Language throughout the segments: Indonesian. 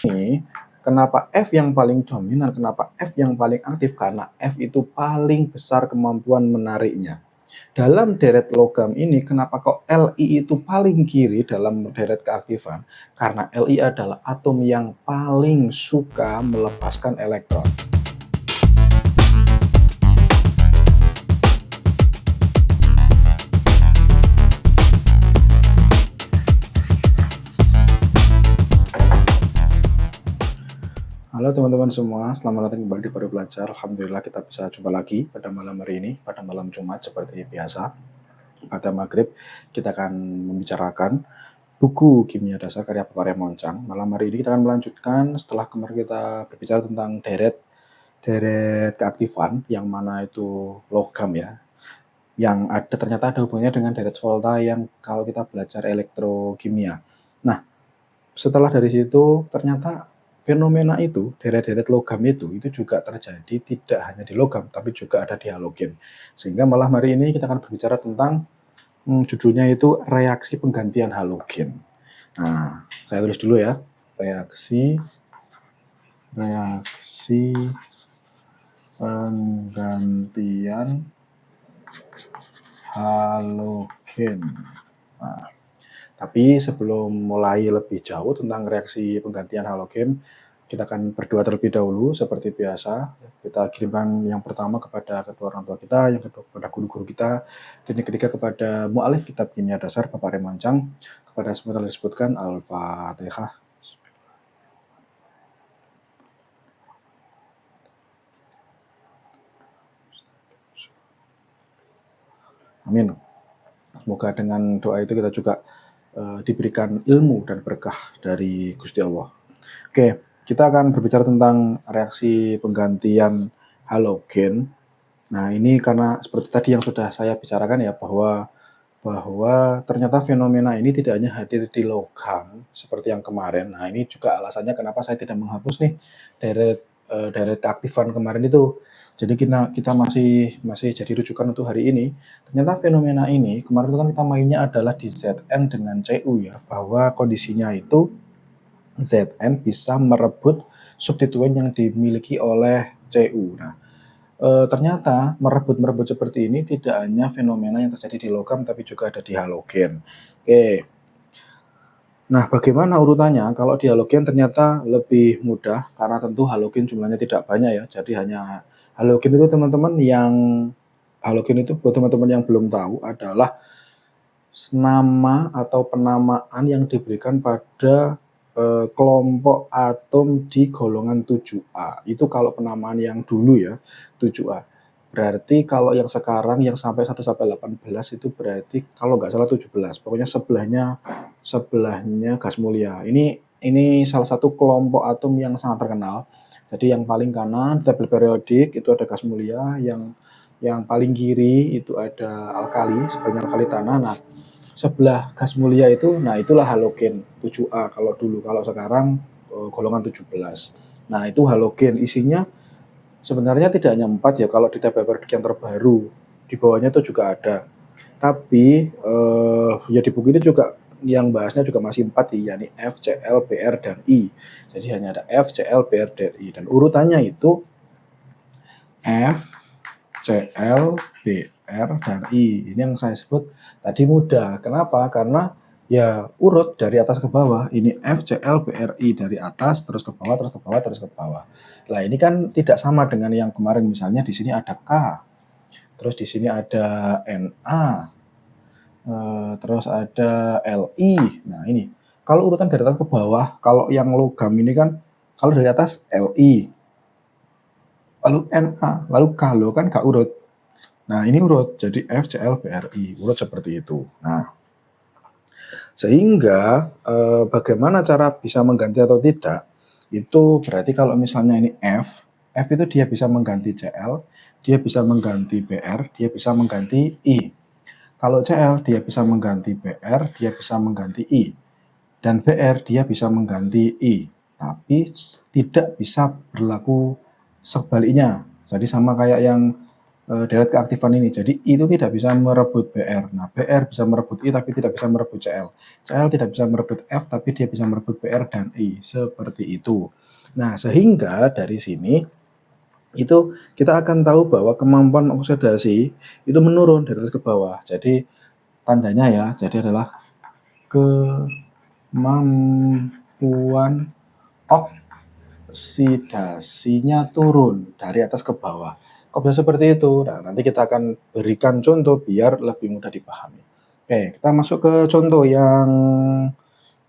Ini kenapa F yang paling dominan, kenapa F yang paling aktif? Karena F itu paling besar kemampuan menariknya. Dalam deret logam ini, kenapa kok Li itu paling kiri dalam deret keaktifan? Karena Li adalah atom yang paling suka melepaskan elektron. Halo teman-teman semua, selamat datang kembali di Baru Belajar. Alhamdulillah kita bisa jumpa lagi pada malam hari ini, pada malam Jumat seperti biasa. Pada maghrib kita akan membicarakan buku kimia dasar karya Bapak Remoncang. Malam hari ini kita akan melanjutkan setelah kemarin kita berbicara tentang deret keaktifan, yang mana itu logam ya, yang ada ternyata ada hubungannya dengan deret volta yang kalau kita belajar elektrokimia. Nah, setelah dari situ ternyata fenomena itu, deret-deret logam itu juga terjadi tidak hanya di logam, tapi juga ada di halogen. Sehingga malam hari ini kita akan berbicara tentang judulnya itu reaksi penggantian halogen. Nah, saya tulis dulu ya. Reaksi penggantian halogen. Nah, tapi sebelum mulai lebih jauh tentang reaksi penggantian halogen, kita akan berdoa terlebih dahulu seperti biasa. Kita kirimkan yang pertama kepada kedua orang tua kita, yang kedua kepada guru-guru kita, dan yang ketiga kepada mu'alif kitab kimia dasar Bapak Remoncang. Kepada semua telah disebutkan Al-Fatihah. Amin. Semoga dengan doa itu kita juga diberikan ilmu dan berkah dari Gusti Allah. Oke, kita akan berbicara tentang reaksi penggantian halogen. Nah, ini karena seperti tadi yang sudah saya bicarakan ya, bahwa ternyata fenomena ini tidak hanya hadir di logam seperti yang kemarin. Nah, ini juga alasannya kenapa saya tidak menghapus nih deret keaktifan kemarin itu. Jadi kita masih jadi rujukan untuk hari ini. Ternyata fenomena ini kemarin itu kan kita mainnya adalah di Zn dengan Cu ya, bahwa kondisinya itu Zn bisa merebut substituen yang dimiliki oleh Cu. Nah, ternyata merebut seperti ini tidak hanya fenomena yang terjadi di logam, tapi juga ada di halogen. Oke. Nah, bagaimana urutannya? Kalau di halogen ternyata lebih mudah, karena tentu halogen jumlahnya tidak banyak ya. Jadi hanya halogen itu teman-teman halogen itu buat teman-teman yang belum tahu adalah nama atau penamaan yang diberikan pada kelompok atom di golongan 7A. Itu kalau penamaan yang dulu ya, 7A. Berarti kalau yang sekarang yang sampai 1 sampai 18 itu berarti kalau nggak salah 17. Pokoknya sebelahnya gas mulia. Ini salah satu kelompok atom yang sangat terkenal. Jadi yang paling kanan tabel periodik itu ada gas mulia, yang paling kiri itu ada alkali, sebenarnya alkali tanah. Nah, sebelah gas mulia itu, nah itulah halogen 7A kalau dulu. Kalau sekarang golongan 17. Nah, itu halogen isinya sebenarnya tidak hanya 4 ya, kalau di tabel periodik yang terbaru di bawahnya itu juga ada. Tapi ya di buku ini juga yang bahasnya juga masih 4 yakni F, Cl, Br, dan I. Jadi hanya ada F, Cl, Br, dan I. Dan urutannya itu F, Cl, Br, dan I. Ini yang saya sebut tadi mudah. Kenapa? Karena ya urut dari atas ke bawah. Ini F, Cl, Br, I dari atas terus ke bawah, terus ke bawah, terus ke bawah. Nah, ini kan tidak sama dengan yang kemarin. Misalnya di sini ada K, terus di sini ada Na, terus ada Li. Nah, ini kalau urutan dari atas ke bawah, kalau yang logam ini kan kalau dari atas Li, lalu Na, lalu K, lo kan gak urut. Nah, ini urut, jadi F, Cl, Br, I, urut seperti itu. Nah, sehingga bagaimana cara bisa mengganti atau tidak, itu berarti kalau misalnya ini F itu dia bisa mengganti Cl, dia bisa mengganti Br, dia bisa mengganti I. Kalau Cl dia bisa mengganti Br, dia bisa mengganti I. Dan Br dia bisa mengganti I. Tapi tidak bisa berlaku sebaliknya. Jadi sama kayak yang deret keaktifan ini. Jadi itu tidak bisa merebut BR. Nah, BR bisa merebut I tapi tidak bisa merebut CL. CL tidak bisa merebut F tapi dia bisa merebut BR dan I. Seperti itu. Nah, sehingga dari sini itu kita akan tahu bahwa kemampuan oksidasi itu menurun dari atas ke bawah. Jadi tandanya ya, jadi adalah kemampuan oksidasinya turun dari atas ke bawah. Kok bisa seperti itu? Nah, nanti kita akan berikan contoh biar lebih mudah dipahami. Oke, kita masuk ke contoh yang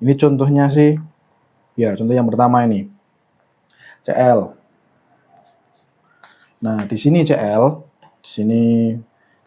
ini contohnya sih. Ya, contoh yang pertama ini. CL. Nah, di sini di sini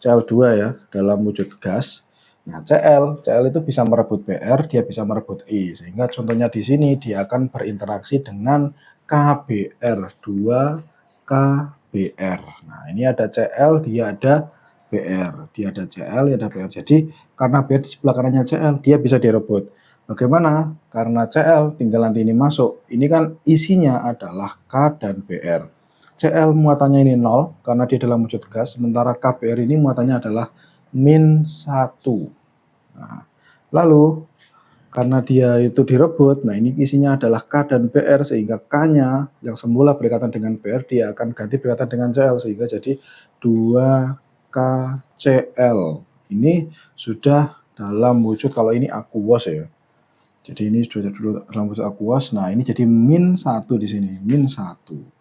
CL2 ya, dalam wujud gas. Nah, CL itu bisa merebut BR, dia bisa merebut I. Sehingga contohnya di sini dia akan berinteraksi dengan KBr, 2 KBr. Nah, ini ada CL, dia ada BR. Dia ada CL, dia ada BR. Jadi, karena BR di sebelah kanannya CL, dia bisa direbut. Bagaimana? Karena CL tinggal nanti ini masuk. Ini kan isinya adalah K dan BR. CL muatannya ini 0 karena dia dalam wujud gas, sementara KBr ini muatannya adalah -1. Nah, lalu karena dia itu direbut, nah ini isinya adalah K dan BR, sehingga K-nya yang semula berikatan dengan BR dia akan ganti berikatan dengan CL sehingga jadi 2KCl. Ini sudah dalam wujud, kalau ini aqueous ya. Jadi ini sudah dalam wujud aqueous. Nah, ini jadi -1 di sini, -1.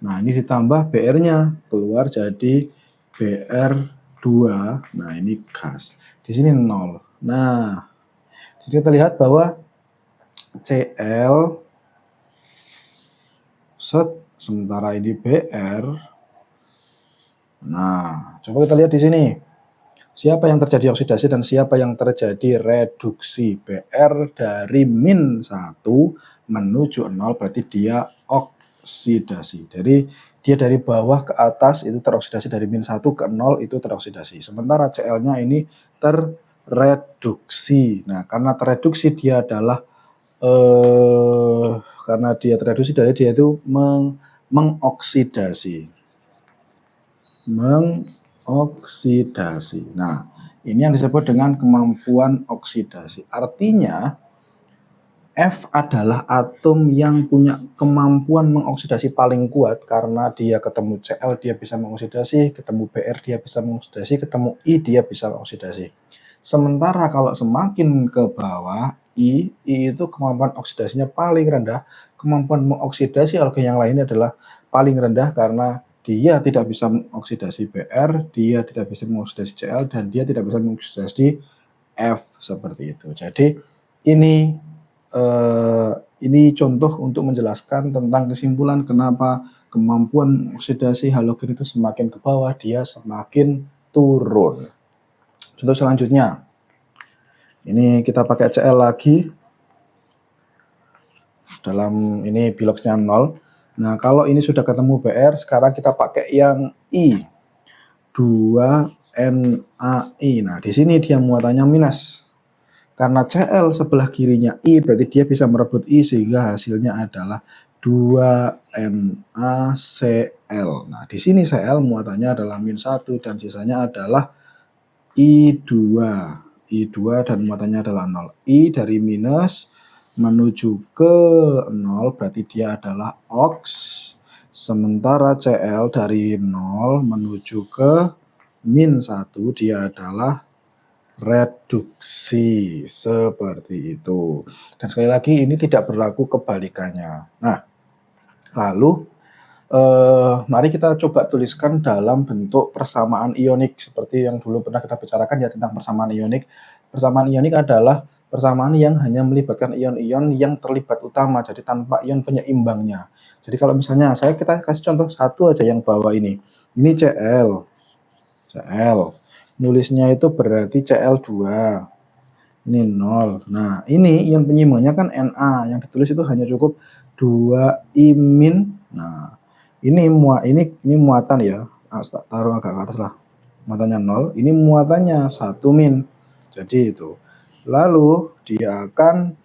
Nah, ini ditambah BR-nya, keluar jadi BR2. Nah, ini gas. Di sini 0. Nah, jadi kita lihat bahwa CL sementara ini BR. Nah, coba kita lihat di sini. Siapa yang terjadi oksidasi dan siapa yang terjadi reduksi. BR dari -1 menuju 0 berarti dia oksidasi. Jadi dia dari bawah ke atas itu teroksidasi, dari -1 ke 0 itu teroksidasi. Sementara CL-nya ini terreduksi. Nah, karena terreduksi dia adalah karena dia terreduksi dari dia itu mengoksidasi. Mengoksidasi. Nah, ini yang disebut dengan kemampuan oksidasi. Artinya F adalah atom yang punya kemampuan mengoksidasi paling kuat karena dia ketemu Cl dia bisa mengoksidasi, ketemu Br dia bisa mengoksidasi, ketemu I dia bisa mengoksidasi. Sementara kalau semakin ke bawah I itu kemampuan oksidasinya paling rendah, kemampuan mengoksidasi alkohol yang lainnya adalah paling rendah karena dia tidak bisa mengoksidasi Br, dia tidak bisa mengoksidasi Cl, dan dia tidak bisa mengoksidasi F, seperti itu. Jadi ini contoh untuk menjelaskan tentang kesimpulan kenapa kemampuan oksidasi halogen itu semakin ke bawah, dia semakin turun. Contoh selanjutnya, ini kita pakai Cl lagi, dalam ini biloxnya 0. Nah, kalau ini sudah ketemu Br, sekarang kita pakai yang I, 2NaI. Nah, di sini dia muatannya minus. Karena Cl sebelah kirinya I, berarti dia bisa merebut I, sehingga hasilnya adalah 2NaCl. Nah, di sini Cl muatannya adalah -1 dan sisanya adalah I2. I2 dan muatannya adalah 0. I dari minus menuju ke 0 berarti dia adalah oks. Sementara Cl dari 0 menuju ke -1 dia adalah reduksi, seperti itu. Dan sekali lagi ini tidak berlaku kebalikannya. Nah, lalu mari kita coba tuliskan dalam bentuk persamaan ionik seperti yang dulu pernah kita bicarakan ya tentang persamaan ionik. Persamaan ionik adalah persamaan yang hanya melibatkan ion-ion yang terlibat utama, jadi tanpa ion penyeimbangnya. Jadi kalau misalnya kita kasih contoh satu aja yang bawah ini. Ini Cl. Nulisnya itu berarti Cl2. Ini 0. Nah, ini ion penyeimbangnya kan Na. Yang ditulis itu hanya cukup 2I-. Nah, ini muatan ya. Taruh agak ke atas lah. Muatannya 0. Ini muatannya 1-. Jadi itu. Lalu dia akan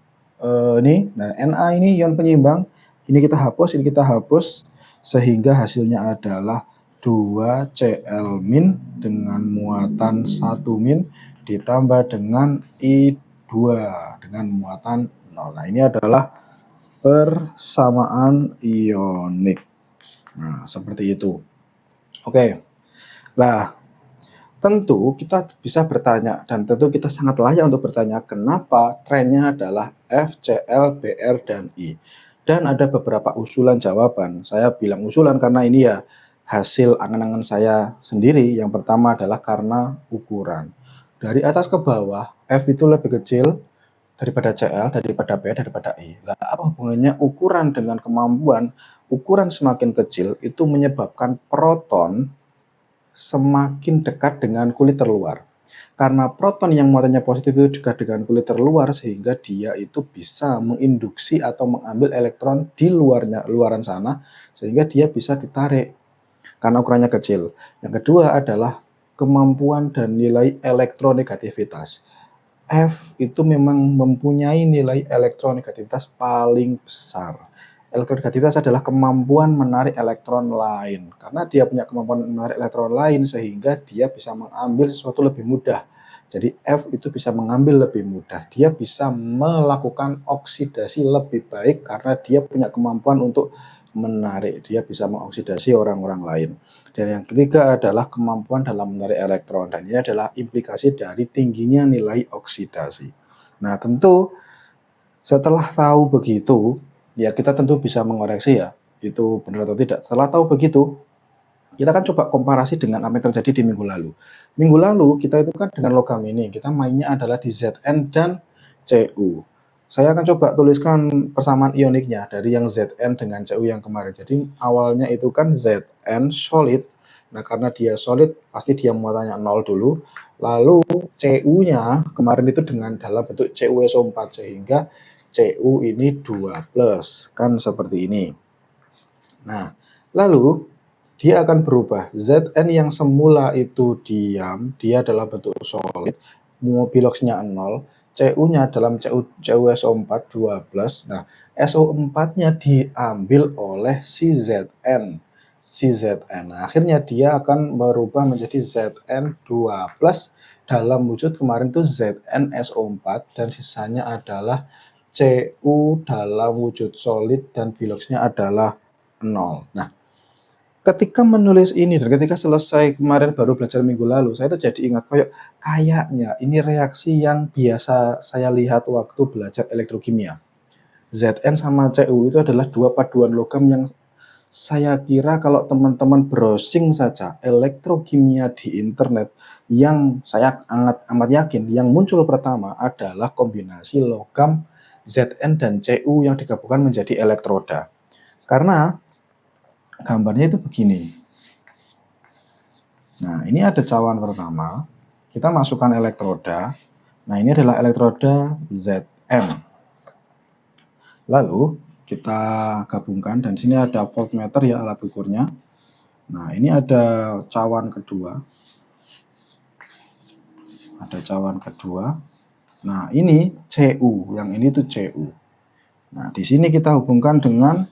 nah Na ini ion penyeimbang. Ini kita hapus, sehingga hasilnya adalah 2Cl- dengan muatan 1- ditambah dengan I2 dengan muatan 0. Nah, ini adalah persamaan ionik. Nah, seperti itu. Oke. Nah, tentu kita bisa bertanya, dan tentu kita sangat layak untuk bertanya, kenapa trennya adalah F, Cl, Br, dan I. Dan ada beberapa usulan jawaban. Saya bilang usulan karena ini ya hasil angan-angan saya sendiri. Yang pertama adalah karena ukuran. Dari atas ke bawah, F itu lebih kecil daripada Cl, daripada B, daripada I. Lah, apa hubungannya ukuran dengan kemampuan? Ukuran semakin kecil itu menyebabkan proton semakin dekat dengan kulit terluar. Karena proton yang muatannya positif itu dekat dengan kulit terluar, sehingga dia itu bisa menginduksi atau mengambil elektron di luaran sana, sehingga dia bisa ditarik karena ukurannya kecil. Yang kedua adalah kemampuan dan nilai elektronegativitas. F itu memang mempunyai nilai elektronegativitas paling besar. Elektronegativitas adalah kemampuan menarik elektron lain. Karena dia punya kemampuan menarik elektron lain, sehingga dia bisa mengambil sesuatu lebih mudah. Jadi F itu bisa mengambil lebih mudah. Dia bisa melakukan oksidasi lebih baik karena dia punya kemampuan untuk menarik. Dia bisa mengoksidasi orang-orang lain. Dan yang ketiga adalah kemampuan dalam menarik elektron. Dan ini adalah implikasi dari tingginya nilai oksidasi. Nah, tentu setelah tahu begitu, ya kita tentu bisa mengoreksi ya, itu benar atau tidak. Setelah tahu begitu, kita kan coba komparasi dengan apa yang terjadi di minggu lalu. Minggu lalu kita itu kan dengan logam ini, kita mainnya adalah di Zn dan Cu. Saya akan coba tuliskan persamaan ioniknya dari yang Zn dengan Cu yang kemarin. Jadi awalnya itu kan Zn solid. Nah, karena dia solid, pasti dia muatannya 0 dulu. Lalu Cu-nya kemarin itu dengan dalam bentuk CuSO4, sehingga Cu ini 2+, kan seperti ini. Nah, lalu dia akan berubah. Zn yang semula itu diam, dia dalam bentuk solid, biloxnya 0, Cu-nya dalam CuSO4 2+. Nah, SO4-nya diambil oleh si Zn. Nah, akhirnya dia akan berubah menjadi Zn2+ dalam wujud kemarin itu ZnSO4, dan sisanya adalah Cu dalam wujud solid dan biloxnya adalah 0. Nah, ketika menulis ini dan ketika selesai kemarin baru belajar minggu lalu, saya tuh jadi ingat kayaknya ini reaksi yang biasa saya lihat waktu belajar elektrokimia. Zn sama Cu itu adalah dua paduan logam yang saya kira kalau teman-teman browsing saja elektrokimia di internet, yang saya amat yakin yang muncul pertama adalah kombinasi logam Zn dan Cu yang digabungkan menjadi elektroda. Karena gambarnya itu begini. Nah, ini ada cawan pertama. Kita masukkan elektroda. Nah, ini adalah elektroda Zn. Lalu kita gabungkan, dan di sini ada voltmeter ya, alat ukurnya. Nah, ini ada cawan kedua. Ada cawan kedua. Nah, ini Cu, yang ini tuh Cu. Nah, di sini kita hubungkan dengan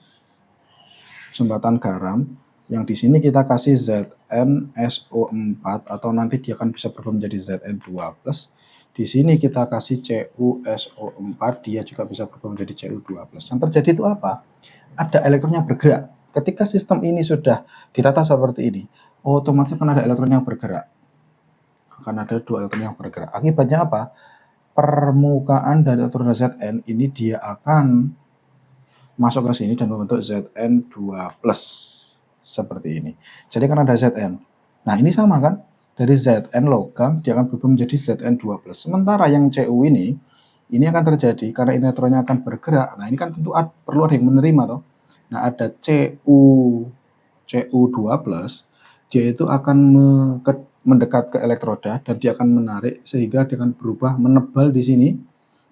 jembatan garam, yang di sini kita kasih ZnSO4, atau nanti dia akan bisa berubah menjadi Zn2+. Di sini kita kasih CuSO4, dia juga bisa berubah menjadi Cu2+. Yang terjadi itu apa? Ada elektron yang bergerak. Ketika sistem ini sudah ditata seperti ini, otomatis akan ada elektron yang bergerak. Akan ada dua elektron yang bergerak. Akibatnya apa? Permukaan dari elektron Zn ini dia akan masuk ke sini dan membentuk Zn2+, seperti ini. Jadi kan ada Zn. Nah, ini sama kan? Dari Zn logam dia akan berubah menjadi Zn2+. Sementara yang Cu ini akan terjadi karena elektronnya akan bergerak. Nah, ini kan tentu perlu ada yang menerima toh. Nah, ada Cu2+, dia itu akan mendekat ke elektroda dan dia akan menarik, sehingga dia akan berubah menebal di sini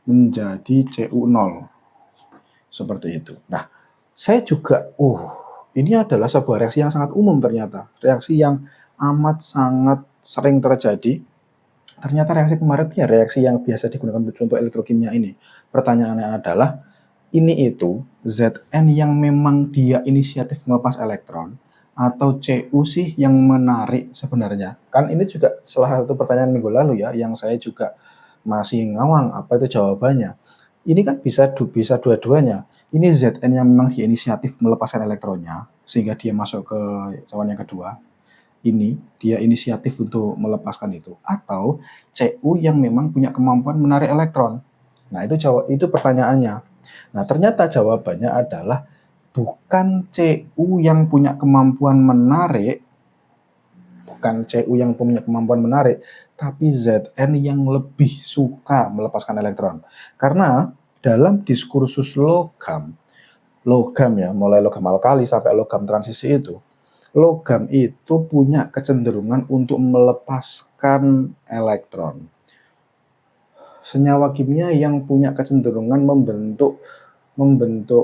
menjadi Cu0. Seperti itu. Nah, saya juga, ini adalah sebuah reaksi yang sangat umum ternyata. Reaksi yang amat sangat sering terjadi. Ternyata reaksi kemarin ya reaksi yang biasa digunakan untuk elektrokimia ini. Pertanyaannya adalah, ini itu Zn yang memang dia inisiatif melepas elektron, atau CU sih yang menarik sebenarnya? Kan ini juga salah satu pertanyaan minggu lalu ya, yang saya juga masih ngawang apa itu jawabannya. Ini kan bisa dua-duanya. Ini ZN yang memang diinisiatif melepaskan elektronnya, sehingga dia masuk ke cawan yang kedua. Ini dia inisiatif untuk melepaskan itu. Atau CU yang memang punya kemampuan menarik elektron. Nah itu pertanyaannya. Nah ternyata jawabannya adalah bukan CU yang punya kemampuan menarik, tapi ZN yang lebih suka melepaskan elektron. Karena dalam diskursus logam ya, mulai logam alkali sampai logam transisi itu, logam itu punya kecenderungan untuk melepaskan elektron. Senyawa kimia yang punya kecenderungan membentuk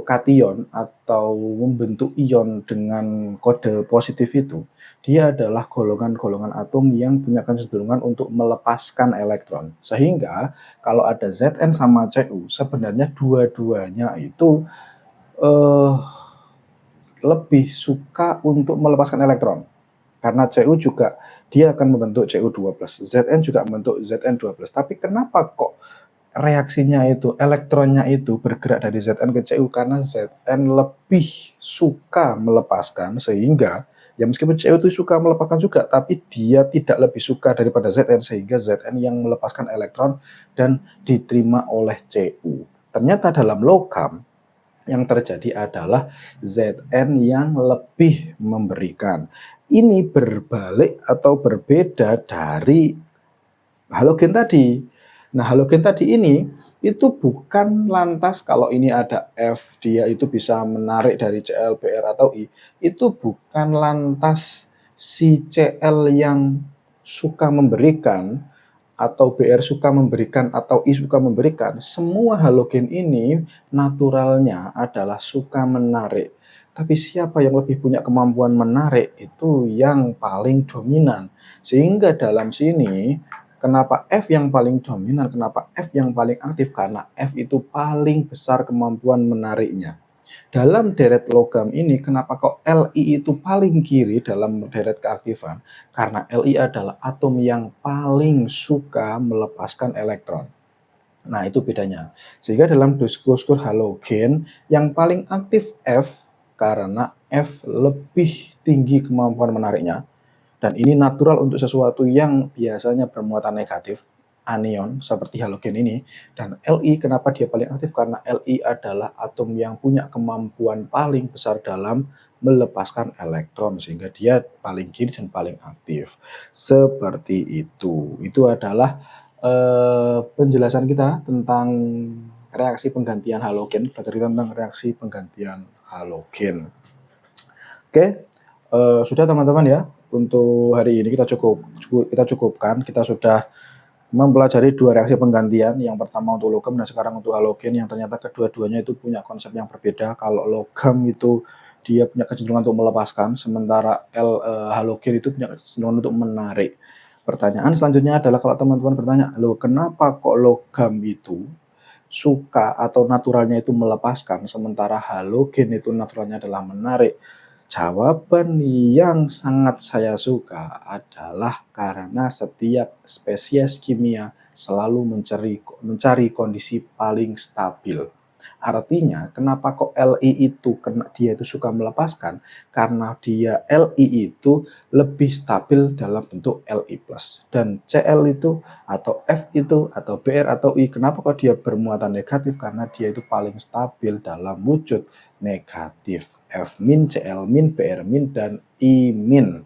kation atau membentuk ion dengan kode positif itu, dia adalah golongan-golongan atom yang punya kecenderungan untuk melepaskan elektron. Sehingga kalau ada Zn sama Cu, sebenarnya dua-duanya itu lebih suka untuk melepaskan elektron. Karena Cu juga dia akan membentuk Cu2+, Zn juga membentuk Zn2+. Tapi kenapa kok reaksinya itu, elektronnya itu bergerak dari Zn ke Cu? Karena Zn lebih suka melepaskan, sehingga ya meskipun Cu itu suka melepaskan juga, tapi dia tidak lebih suka daripada Zn, sehingga Zn yang melepaskan elektron dan diterima oleh Cu. Ternyata dalam logam yang terjadi adalah Zn yang lebih memberikan. Ini berbalik atau berbeda dari halogen tadi. Nah, halogen tadi ini itu bukan lantas kalau ini ada F, dia itu bisa menarik dari Cl, Br, atau I. Itu bukan lantas si Cl yang suka memberikan, atau Br suka memberikan, atau I suka memberikan. Semua halogen ini naturalnya adalah suka menarik. Tapi siapa yang lebih punya kemampuan menarik itu yang paling dominan. Sehingga dalam sini, kenapa F yang paling dominan, kenapa F yang paling aktif? Karena F itu paling besar kemampuan menariknya. Dalam deret logam ini, kenapa kok Li itu paling kiri dalam deret keaktifan? Karena Li adalah atom yang paling suka melepaskan elektron. Nah, itu bedanya. Sehingga dalam diskursus halogen, yang paling aktif F, karena F lebih tinggi kemampuan menariknya. Dan ini natural untuk sesuatu yang biasanya bermuatan negatif, anion seperti halogen ini. Dan Li, kenapa dia paling aktif? Karena Li adalah atom yang punya kemampuan paling besar dalam melepaskan elektron, sehingga dia paling kiri dan paling aktif. Seperti itu. Itu adalah penjelasan kita tentang reaksi penggantian halogen. Belajar tentang reaksi penggantian halogen. Oke, sudah teman-teman ya. Untuk hari ini kita cukupkan. Kita sudah mempelajari dua reaksi penggantian. Yang pertama untuk logam dan sekarang untuk halogen, yang ternyata kedua-duanya itu punya konsep yang berbeda. Kalau logam itu dia punya kecenderungan untuk melepaskan, sementara halogen itu punya kecenderungan untuk menarik. Pertanyaan selanjutnya adalah kalau teman-teman bertanya, loh kenapa kok logam itu suka atau naturalnya itu melepaskan, sementara halogen itu naturalnya adalah menarik? Jawaban yang sangat saya suka adalah karena setiap spesies kimia selalu mencari kondisi paling stabil. Artinya, kenapa kok Li itu dia itu suka melepaskan? Karena dia Li itu lebih stabil dalam bentuk Li+. Dan Cl itu atau F itu atau Br atau I, kenapa kok dia bermuatan negatif? Karena dia itu paling stabil dalam wujud negatif. F min, Cl min, Br min, dan I min.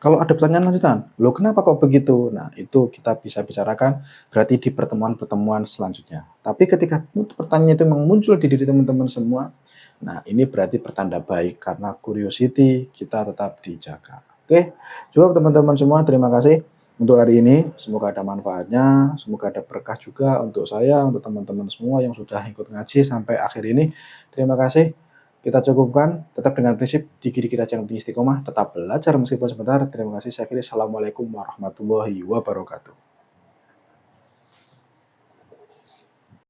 Kalau ada pertanyaan lanjutan, loh kenapa kok begitu? Nah, itu kita bisa bicarakan berarti di pertemuan-pertemuan selanjutnya. Tapi ketika pertanyaan itu memang muncul di diri teman-teman semua, nah ini berarti pertanda baik karena curiosity kita tetap dijaga. Oke, cukup teman-teman semua, terima kasih untuk hari ini. Semoga ada manfaatnya, semoga ada berkah juga untuk saya, untuk teman-teman semua yang sudah ikut ngaji sampai akhir ini. Terima kasih. Kita cukupkan, tetap dengan prinsip di diri kita jangan istiqomah, tetap belajar meskipun sebentar. Terima kasih, saya kira. Assalamualaikum warahmatullahi wabarakatuh.